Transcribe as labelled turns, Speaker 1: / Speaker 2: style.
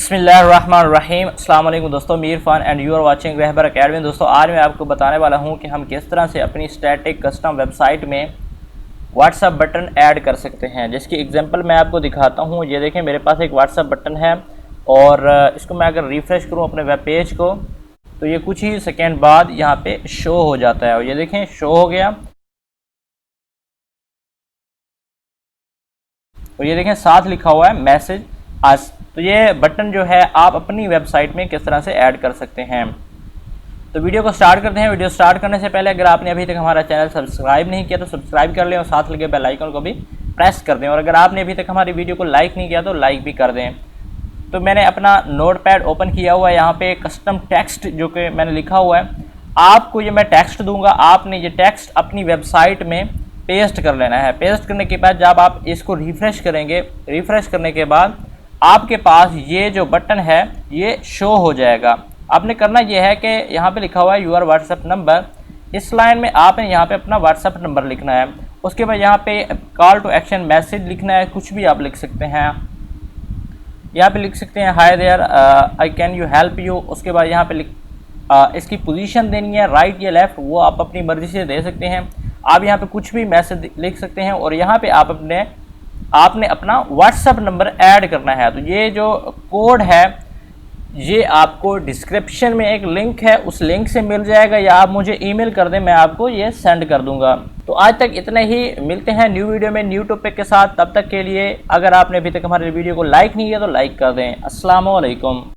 Speaker 1: बिस्मिल्लाहिर्रहमानिर्रहीम। अस्सलाम वालेकुम दोस्तों, Mir Faan and you are watching Rahbar academy. दोस्तों आज मैं आपको बताने वाला हूं कि हम किस तरह से अपनी स्टैटिक कस्टम वेबसाइट में व्हाट्सअप बटन ऐड कर सकते हैं, जिसकी एग्जांपल मैं आपको दिखाता हूं। ये देखें, मेरे पास एक व्हाट्सअप बटन है और इसको मैं अगर रिफ़्रेश करूं अपने वेब पेज को तो ये कुछ ही सेकेंड बाद यहाँ पे शो हो जाता है। और ये देखें, शो हो गया। और ये देखें, साथ लिखा हुआ है मैसेज आज। तो ये बटन जो है आप अपनी वेबसाइट में किस तरह से ऐड कर सकते हैं। तो वीडियो को स्टार्ट करते हैं। वीडियो स्टार्ट करने से पहले अगर आपने अभी तक हमारा चैनल सब्सक्राइब नहीं किया तो सब्सक्राइब कर लें और साथ लगे बेल आइकन को भी प्रेस कर दें। और अगर आपने अभी तक हमारी वीडियो को लाइक नहीं किया तो लाइक भी कर दें। तो मैंने अपना नोटपैड ओपन किया हुआ है। यहाँ पे कस्टम टेक्स्ट जो कि मैंने लिखा हुआ है, आपको ये मैं टेक्स्ट दूंगा, आपने ये टेक्स्ट अपनी वेबसाइट में पेस्ट कर लेना है। पेस्ट करने के बाद जब आप इसको रिफ़्रेश करेंगे, रिफ़्रेश करने के बाद आपके पास ये जो बटन है ये शो हो जाएगा। आपने करना ये है कि यहाँ पे लिखा हुआ है यूर व्हाट्सएप नंबर, इस लाइन में आपने यहाँ पे अपना व्हाट्सएप नंबर लिखना है। उसके बाद यहाँ पे कॉल टू एक्शन मैसेज लिखना है, कुछ भी आप लिख सकते हैं। यहाँ पे लिख सकते हैं hi there, I can you help you. उसके बाद यहाँ पे इसकी पोजीशन देनी है, राइट या लेफ़्ट, वो आप अपनी मर्ज़ी से दे सकते हैं। आप यहाँ पे कुछ भी मैसेज लिख सकते हैं और यहाँ पे आपने अपना व्हाट्सएप नंबर ऐड करना है। तो ये जो कोड है ये आपको डिस्क्रिप्शन में एक लिंक है, उस लिंक से मिल जाएगा, या आप मुझे ईमेल कर दें, मैं आपको ये सेंड कर दूंगा। तो आज तक इतना ही, मिलते हैं न्यू वीडियो में न्यू टॉपिक के साथ। तब तक के लिए अगर आपने अभी तक हमारे वीडियो को लाइक नहीं किया तो लाइक कर दें। अस्सलाम वालेकुम।